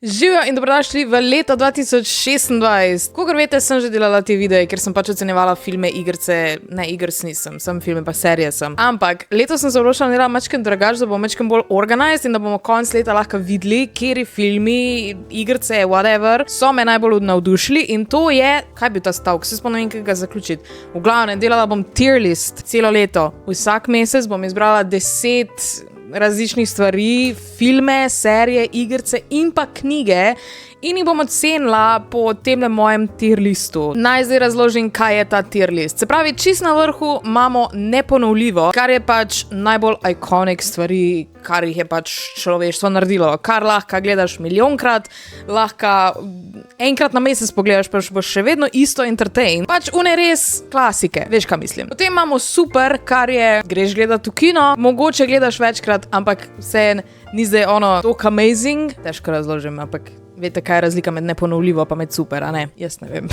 Živijo in dobrodošli v leto 2026. Kakor veste, sem že delala te videe, ker sem pač ocenjevala filme, igrice, ne igric nisem, sem filme pa serije sem. Ampak letos sem se odločila narediti mačken drugače, da bomo mačken bolj organized in da bomo konec leta lahko videli, kateri filmi, igrice, whatever, so me najbolj navdušili in to je, kaj bi ta stavek, se spomnim, kaj ga zaključiti. V glavnem, delala bom tier list celo leto. Vsak mesec bom izbrala 10 različnih stvari, filme, serije, igrice in pa knjige in jih bom ocenila po tem mojem tier listu. Naj zdaj razložim, kaj je ta tier list. Se pravi, čist na vrhu imamo Neponovljivo, kar je pač najbolj iconic stvari, kar jih je pač človeštvo naredilo. Kar lahko gledaš milijonkrat, lahko enkrat na mesec pogledaš, pa boš še vedno isto entertain. Pač une res klasike, veš, kaj mislim. Potem imamo Super, kar je, greš gledati v kino, mogoče gledaš večkrat, ampak vseeno ni zdaj ono tako amazing. Težko razložim, ampak veste, kaj je razlika med Neponovljivo pa med Super, a ne? Jaz ne vem.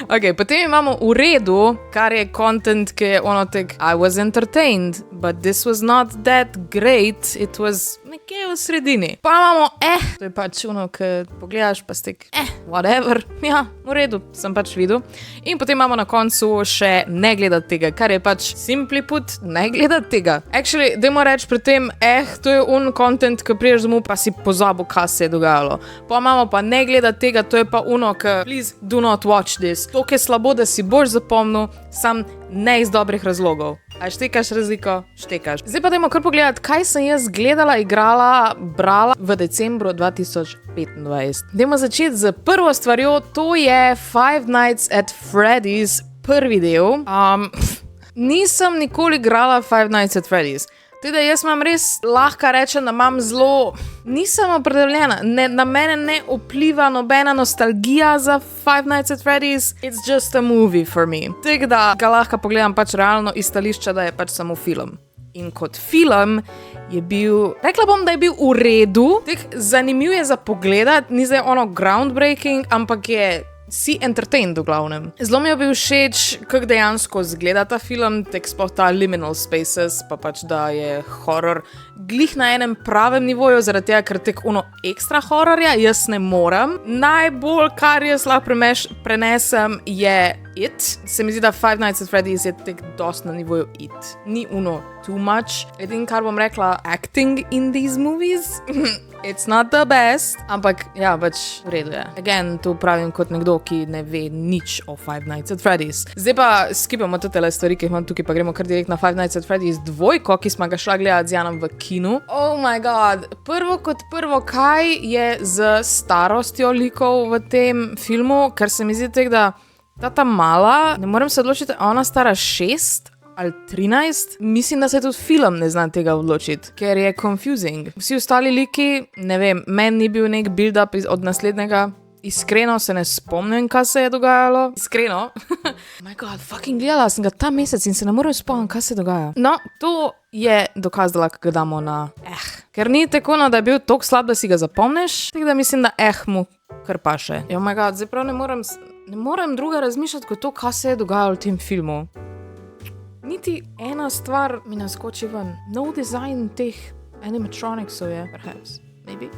Ok, potem imamo V redu, kar je content, ki je ono tek I was entertained, but this was not that great, it was nekje v sredini. Pa imamo to je pač ono, ki pogledaš pa stek whatever, ja, v redu, sem pač videl. In potem imamo na koncu še ne gledati tega, kar je pač simply put, ne gledati tega. Actually, dajmo reči pri tem, to je content, ki priješ domov pa si pozabil, kaj se je dogajalo. Pa imamo pa ne gledati tega, to je pa ki please do not watch this. To, ki je slabo, da si boš zapomnil, sam ne iz dobrih razlogov. A štekaš razliko? Štekaš. Zdaj pa dajmo kar pogledati, kaj sem jaz gledala, igrala, brala v decembru 2025. Dajmo začeti z prvo stvarjo, to je Five Nights at Freddy's prvi del. Nisem nikoli igrala Five Nights at Freddy's. Teda jaz imam res, lahko rečem, da imam zelo, nisem opredeljena, na mene ne vpliva nobena nostalgija za Five Nights at Freddy's, it's just a movie for me. Tako da ga lahko pogledam pač realno iz stališča, da je pač samo film. In kot film je bil, rekla bom, da je bil v redu, tako zanimiv je za pogledat, ni zdaj ono groundbreaking, ampak je si entertained v glavnem. Zelo mi je bil všeč, kako dejansko zgleda ta film, tek sploh ta liminal spaces, pa pač da je horror glih na enem pravem nivoju, zaradi tega, ker tek ekstra horrorja, jaz ne morem. Najbolj, kar jaz lahko prenesem, je It. Se mi zdi, da Five Nights at Freddy's je tek dost na nivoju It. Ni too much. Edin, kar bom rekla, acting in these movies, it's not the best, ampak ja, pač v redu je. Again, to pravim kot nekdo, ki ne ve nič o Five Nights at Freddy's. Zdaj pa skipamo tele stvari, ki jih imam tukaj, pa gremo kar direkt na Five Nights at Freddy's 2, ki smo ga šla gledati z Janom v kinu. Oh my god, prvo, kaj je z starostjo likov v tem filmu, ker se mi zdi tek, da ta mala, ne morem se odločiti, ona stara 6 ali 13, mislim, da se tudi film ne zna tega odločiti, ker je confusing. Vsi ostali liki, ne vem, meni ni bil nek build-up od naslednjega, iskreno se ne spomnim, kaj se je dogajalo. Iskreno. Oh my god, fucking gledala sem ga ta mesec in se ne morem spomniti, kaj se dogaja. No, to je dokaz, da lahko ga damo na Ker ni tako, da je bil toliko slab, da si ga zapomniš, tako da mislim, da mu kar paše. Oh my god, zdaj prav ne morem druga razmišljati kot to, kaj se je dogajalo v tem filmu. Niti ena stvar mi naskoči ven. No design teh animatronicsov je, perhaps, maybe.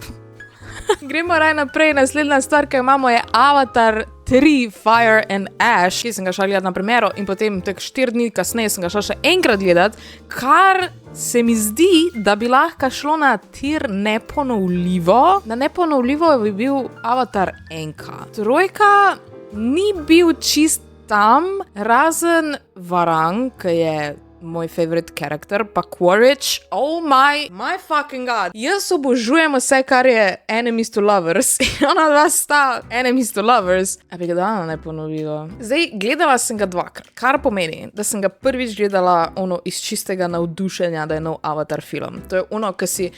Gremo raj naprej, naslednja stvar, ki imamo je Avatar 3 Fire and Ash, ki sem ga šla gledati na premiero in potem tek 4 dni kasneje sem ga šla še enkrat gledati, kar se mi zdi, da bi lahko šlo na tier Neponovljivo. Na Neponovljivo bi bil Avatar 1. Trojka ni bil čist tam, razen Varang, ki je moj favorite character, pa Quaritch. Oh my fucking god. Jaz obožujem vse, kar je enemies to lovers. Ona dva sta enemies to lovers. A bi ga dala Neponovljivo. Zdaj, gledala sem ga 2krat, kar pomeni, da sem ga prvič gledala iz čistega navdušenja, da je nov Avatar film. To je ki si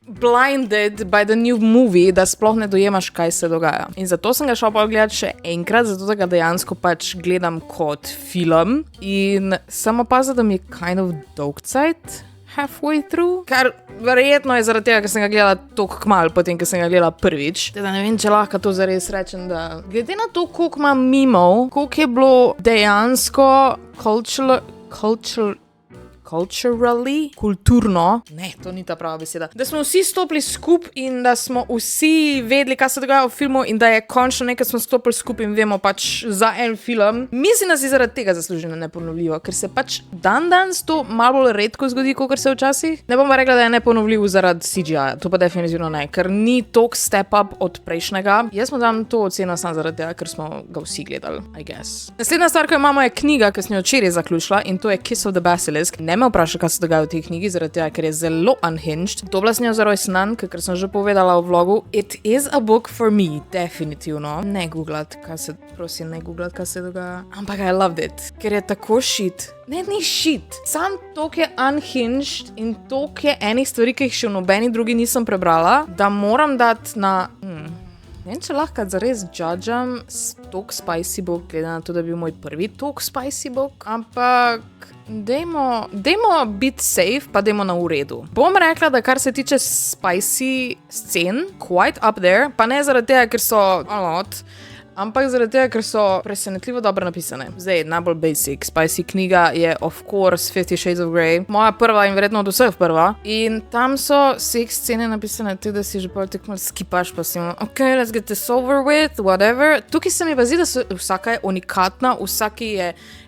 blinded by the new movie, da sploh ne dojemaš, kaj se dogaja. In zato sem ga šla pogledati še enkrat, zato da ga dejansko pač gledam kot film. In sem opazila, da mi je kind of dolgcajt halfway through, kar verjetno je zaradi tega, ker sem ga gledala toliko kmalu, potem, ker sem ga gledala prvič. Teda ne vem, če lahko to zares rečem, da glede na to, koliko imam mimov, koliko je bilo dejansko kulturno, ne, to ni ta prava beseda, da smo vsi stopili skupaj in da smo vsi vedeli, kaj se dogaja v filmu in da je končno nekaj smo stopili skupaj in vemo pač za en film. Mislim, da si zaradi tega zasluži na neponovljivo, ker se pač danes to malo bolj redko zgodi, kot se včasih. Ne bom pa rekla, da je neponovljiv zaradi CGI, to pa definitivno ne, ker ni tok step up od prejšnjega. Jaz mu dam to oceno samo zaradi tega, ker smo ga vsi gledali, I guess. Naslednja stvar, ki jo imamo, je knjiga, ki sem jo včeraj zaključila in to je Kiss of the Basilisk. Ne me vprašaj, kaj se dogaja v tej knjigi, zaradi tega, ker je zelo unhinged. Dobila sem jo za rojstnan, ker sem že povedala v vlogu. It is a book for me, definitivno. Ne googlat, kaj se dogaja. Ampak I loved it, ker je tako shit. Ne, ni shit. Sam tok je unhinged in tok je enih stvari, ki jih še v nobeni drugi nisem prebrala, da moram dati na... Ne vem, če lahko zares judgam tok spicy book, glede na to, da bi bil moj prvi tok spicy book, ampak dajmo biti safe, pa dajmo na uredu. Bom rekla, da kar se tiče spicy scen, quite up there, pa ne zaradi tega, ker so ampak zaradi tega, ker so presenetljivo dobro napisane. Zdaj, najbolj basic, spicy knjiga je of course 50 Shades of Grey. Moja prva in verjetno od vseh prva. In tam so seks scene napisane tako, da si že pol tako malo skipaš, pa si ok, let's get this over with, whatever. Tukaj se mi pa zdi, da vsaka je unikatna,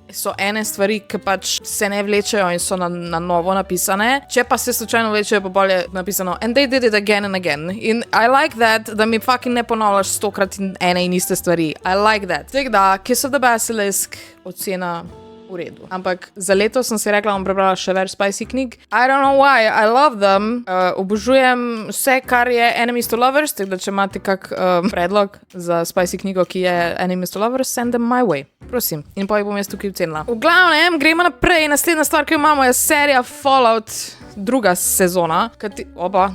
so ene stvari, ki pač se ne vlečejo in so na novo napisane. Če pa se slučajno vlečejo, pa bolje napisano and they did it again and again. In I like that, da mi fucking ne ponavljaš 100krat ene in iste stvari. I like that. Tako da, Kiss of the Basilisk, ocena v redu. Ampak za leto sem si rekla, bom prebrala še več spicy knjig. I don't know why, I love them. Obožujem vse, kar je Enemies to Lovers, tako da če imate kak predlog za spicy knjigo, ki je Enemies to Lovers, send them my way. Prosim. In pa jih bom jaz tukaj ocenila. V glavnem, gremo naprej. Naslednja stvar, ki jo imamo, je serija Fallout, druga sezona.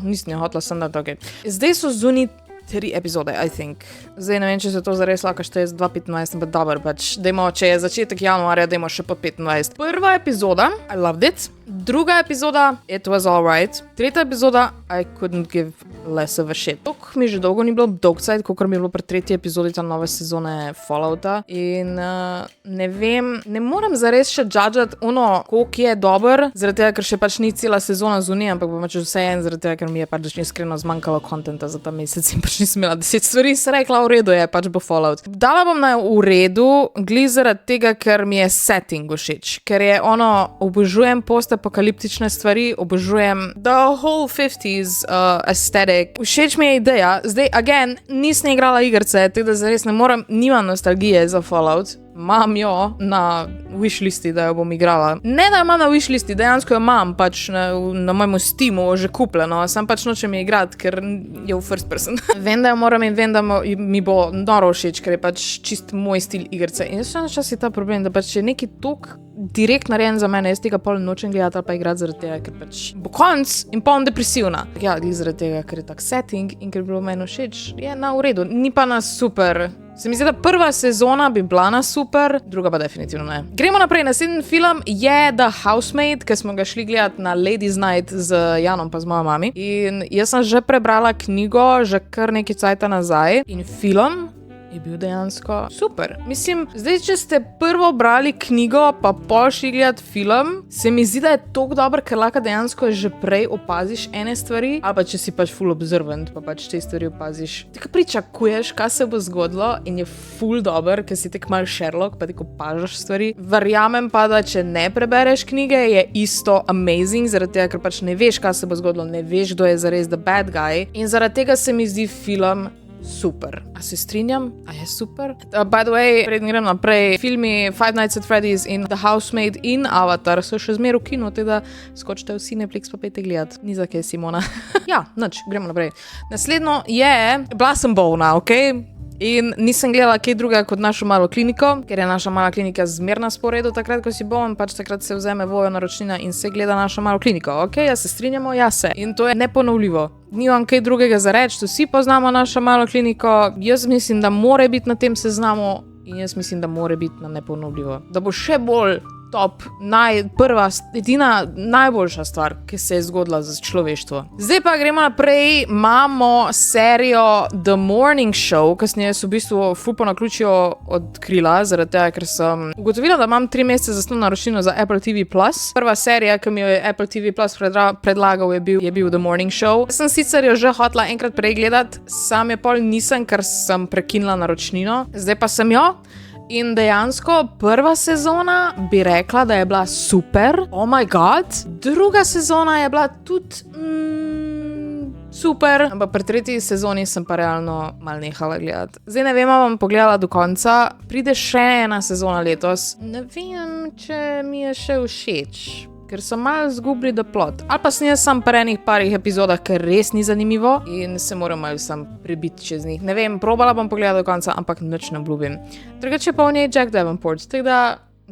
Nisem jo hotela, sem da to. Zdaj so zunaj 3 epizode, I think. Zdaj ne vem, če se to zares lahko šteje z 2015, ampak dobro, pač dajmo, če je začetek januarja, dajmo še pod 25. Prva epizoda, I loved it. Druga epizoda, it was alright. Tretja epizoda, I couldn't give less of a shit. Tok mi že dolgo ni bilo dolgcajt, kakor mi je bilo pri tretji epizodi ta nove sezone Fallouta. In ne vem, ne moram zares še judgeat koliko je dober, zaradi tega, ker še pač ni cela sezona zunaj, ampak bo pač vse en, zaradi tega, ker mi je pač iskreno zmanjkalo kontenta za ta mesec in pač nisem imela 10 stvari, se rekla, v redu je, pač bo Fallout. Dala bom na v redu, glih zaradi tega, ker mi je setting všeč, ker je obožujem postapokaliptične stvari, obožujem the whole 50s aesthetic. Všeč mi je ideja, zdaj, again, nisem igrala igrce, tako da zares nimam nostalgije za Fallout. Imam jo na wishlisti, da jo bom igrala. Ne, da jo imam na wishlisti, dejansko jo imam pač na mojemu Steamu že kupljeno, sam pač nočem je igrati, ker je v first person. Vem, da jo moram in vem, da mi bo noro všeč, ker je pač čist moj stil igrce. In še načas je ta problem, da pač je neki tok direkt narejen za mene, jaz tega pol nočem gledati ali pa igrati zaradi tega, ker pač bo konc in pol depresivna. Ja, zaradi tega, ker je tak setting in ker je bilo meni všeč, je na v redu, ni pa na super. Se mi zdi, da prva sezona bi bila na super, druga pa definitivno ne. Gremo naprej, naslednji film je The Housemaid, ki smo ga šli gledati na Ladies Night z Janom pa z mojo mami. In jaz sem že prebrala knjigo, že kar nekaj cajta nazaj in film je bil dejansko super. Mislim, zdaj, če ste prvo brali knjigo, pa pol šli gledati film, se mi zdi, da je toliko dober, ker lahko dejansko že prej opaziš ene stvari, ali pa če si pač full observant, pa pač te stvari opaziš. Tako pričakuješ, kaj se bo zgodilo in je full dober, ker si tek mal Sherlock, pa tako opažaš stvari. Verjamem pa, da če ne prebereš knjige, je isto amazing, zaradi tega, ker pač ne veš, kaj se bo zgodilo, ne veš, kdo je zares the bad guy in zaradi tega se mi zdi film super. A se strinjam? A je super? By the way, predn grem naprej, filmi Five Nights at Freddy's in The Housemaid in Avatar so še zmer v kinu, teda skočite vsi Netflix pa pejte gledat. Ni za kaj, Simona. Ja, nič, gremo naprej. Naslednjo je, bila sem bolna, okej? In nisem gledala kaj drugega kot našo malo kliniko, ker je naša mala klinika zmer na sporedu takrat, ko si boln, pač takrat se vzeme vojo naročnina in se gleda našo malo kliniko. Ok, ja se strinjamo, ja se. In to je neponovljivo. Nimam kaj drugega za reči, vsi poznamo našo malo kliniko, jaz mislim, da more biti na tem seznamu in jaz mislim, da more biti na neponovljivo. Da bo še bolj top, prva, edina najboljša stvar, ki se je zgodila za človeštvo. Zdaj pa gremo naprej, imamo serijo The Morning Show, kasneje so v bistvu ful po naključju odkrila, zaradi tega, ker sem ugotovila, da imam 3 mesece zastonj naročnino za Apple TV+. Prva serija, ki mi jo je Apple TV+ predlagal, je bil The Morning Show. Sem sicer jo že hotela enkrat prej gledati, sam je pol nisem, ker sem prekinila naročnino, zdaj pa sem jo. In dejansko prva sezona bi rekla, da je bila super, oh my god, druga sezona je bila tudi super, ampak pri tretji sezoni sem pa realno mal nehala gledati. Zdaj ne vem, bom pogledala do konca, pride še ena sezona letos, ne vem, če mi je še všeč. Ker so malo zgubili the plot. Ali pa sem jaz sam pri enih parih epizodah, ker res ni zanimivo in se moram malo sam prebiti čez njih. Ne vem, probala bom pogledati do konca, ampak nič ne obljubim. Drugače pa v njej Jack Davenport, tako da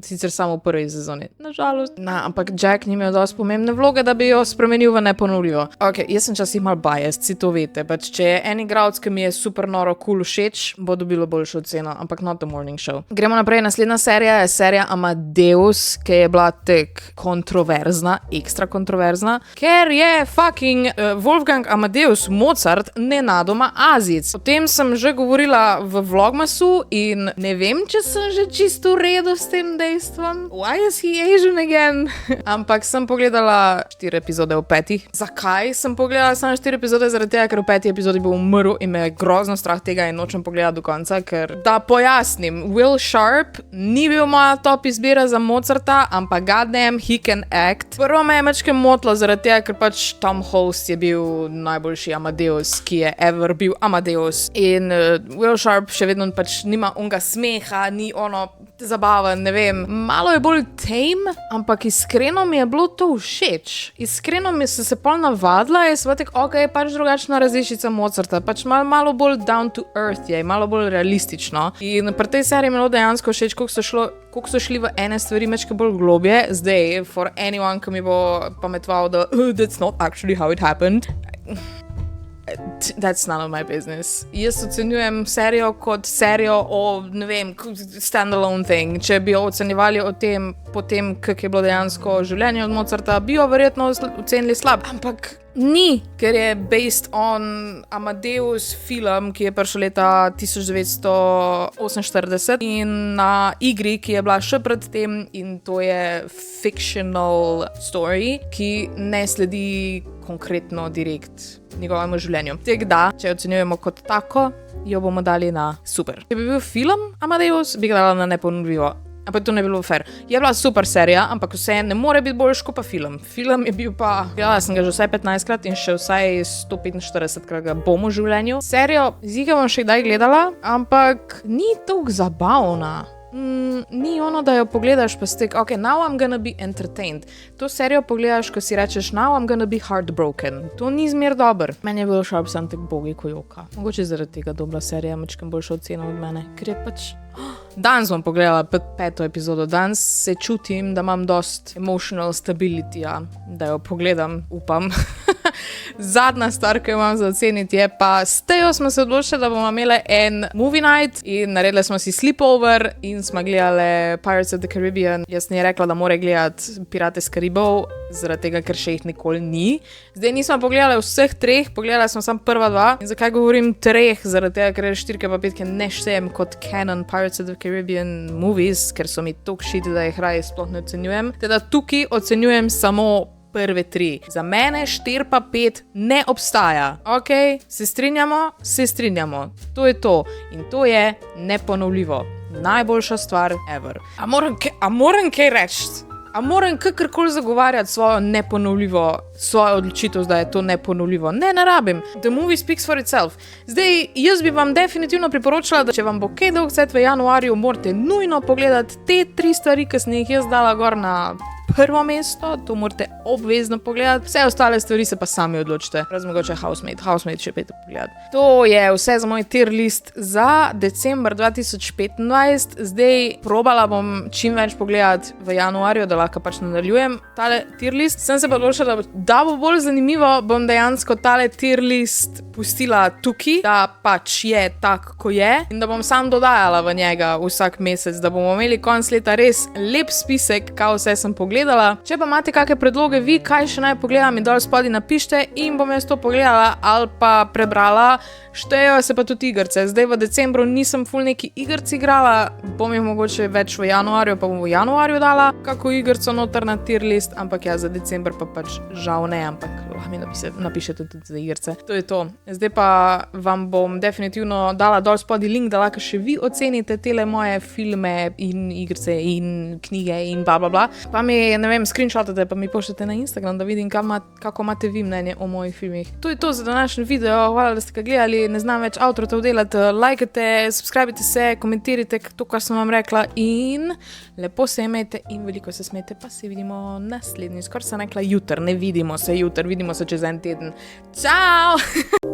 sicer samo v prvi sezoni, nažalost. Ampak Jack ni imel dosti pomembne vloge, da bi jo spremenil v neponovljivo. Ok, jaz sem časih mal biased, si to veste, pač če je en igralec, ki mi je super noro cool všeč, bo dobilo boljšo oceno, ampak not The Morning Show. Gremo naprej, naslednja serija je serija Amadeus, ki je bila tek kontroverzna, ekstra kontroverzna, ker je fucking Wolfgang Amadeus Mozart nenadoma Azijec. O tem sem že govorila v Vlogmasu in ne vem, če sem že čisto v redu s tem dejstvom. Why is he Asian again? Ampak sem pogledala 4 epizode v 5. Zakaj sem pogledala samo 4 epizode? Zaradi tega, ker v 5. epizodi bo umrl in me je grozno strah tega in nočem pogledati do konca, ker da pojasnim, Will Sharp ni bil moja top izbira za Mozarta, ampak goddamn he can act. Prvo me je mečke motlo zaradi tega, ker pač Tom Holst je bil najboljši Amadeus, ki je ever bil Amadeus in Will Sharp še vedno pač nima onga smeha, ni ono zabaven, ne vem. Malo je bolj tame, ampak iskreno mi je bilo to všeč. Iskreno mi se pol navadila in sem tako, ok, pač drugačna različica Mozarta, pač malo bolj down to earth je, malo bolj realistično. In pri tej seriji mi je bilo dejansko všeč, koliko so šli v ene stvari mečke bolj globje. Zdaj, for anyone, ki mi bo pametval, da that's not actually how it happened. That's none of my business. Jaz ocenjujem serijo kot serijo o, ne vem, standalone thing. Če bi jo ocenjevali po tem, kak je bilo dejansko življenje od Mozarta, bi jo verjetno ocenili slab. Ampak ni, ker je based on Amadeus film, ki je prišel leta 1948 in na igri, ki je bila še pred tem in to je fictional story, ki ne sledi konkretno direkt njegovemu življenju. Tek da, če jo ocenjujemo kot tako, jo bomo dali na super. Če bi bil film Amadeus, bi ga dala na neponovljivo. Ampak to ne bi bilo fair. Je bila super serija, ampak vse ne more biti boljš kot pa film. Film je bil pa, gledala sem ga že vsaj 15krat in še vsaj 145krat ga bom v življenju. Serijo ziga bom še kdaj gledala, ampak ni toliko zabavna. Ni ono, da jo pogledaš pa stek, ok, now I'm gonna be entertained. To serijo pogledaš, ko si rečeš, now I'm gonna be heartbroken. To ni zmer dober. Meni je bilo Sharp sam tek bogi ko joka. Mogoče zaradi tega dobra serija, mačkem boljša ocena od mene, ker je pač... Danes bom pogledala 5. epizodo, danes se čutim, da imam dost emotional stability, da jo pogledam, upam. Zadnja stvar, ki jo imam za oceniti je pa, s Tejo smo se odločili, da bomo imeli en movie night in naredili smo si sleepover in smo gledali Pirates of the Caribbean. Jaz ni rekla, da mora gledati Pirate s Karibov, zaradi tega, ker še jih nikoli ni. Zdaj nismo pogledali vseh 3, pogledali smo samo prva 2. In zakaj govorim 3? Zaradi tega, ker 4 pa 5 ne štejem kot canon Pirates of the Caribbean movies, ker so mi toliko shit, da jih raje sploh ne ocenjujem. Teda tukaj ocenjujem samo prve 3. Za mene 4 pa 5 ne obstaja. Ok, se strinjamo? Se strinjamo. To je to. In to je neponovljivo. Najboljša stvar ever. A moram kaj reči? A moram kakorkoli zagovarjati svojo neponovljivo, svojo odločitev, da je to neponovljivo? Ne rabim. The movie speaks for itself. Zdaj, jaz bi vam definitivno priporočila, da če vam bo kaj dolg set v januarju, morate nujno pogledati te 3 stvari, ki sem jih jaz dala gor na prvo mesto, to morate obvezno pogledati. Vse ostale stvari se pa sami odločite. Razmogoče Housemaid še pejte pogledati. To je vse za moj tier list za december 2025. Zdaj probala bom čim več pogledati v januarju, da lahko pač nadaljujem tale tier list. Sem se pa odločila, da bo bolj zanimivo, bom dejansko tale tier list pustila tukaj, da pač je tak, ko je in da bom sam dodajala v njega vsak mesec, da bomo imeli konec leta res lep spisek, kaj vse sem pogledala. Če pa imate kakšne predloge vi, kaj še naj pogledam, mi dol spodaj napište in bom jaz to pogledala ali pa prebrala. Štejejo se pa tudi igrice. Zdaj v decembru nisem ful neki igric igrala, bom jih mogoče več v januarju, pa bom v januarju dala kako igrico noter na tier list, ampak ja, za december pa pač žal ne, ampak lahko mi napišete tudi za igrice. To je to. Zdaj pa vam bom definitivno dala dol spodaj link, da lahko še vi ocenite tele moje filme in igrice in knjige in bla bla bla. Pa mi, ne vem, screenshotate pa mi pošljete na Instagram, da vidim, kako imate vi mnenje o mojih filmih. To je to za današnji video, hvala, da ste ga gledali. Ne znam več outrotov delati, lajkajte, subscribite se, komentirajte to, kar sem vam rekla in lepo se imejte in veliko se smejte, pa se vidimo naslednji, skoraj sem rekla jutr, ne vidimo se jutr, vidimo se čez en teden. Čau!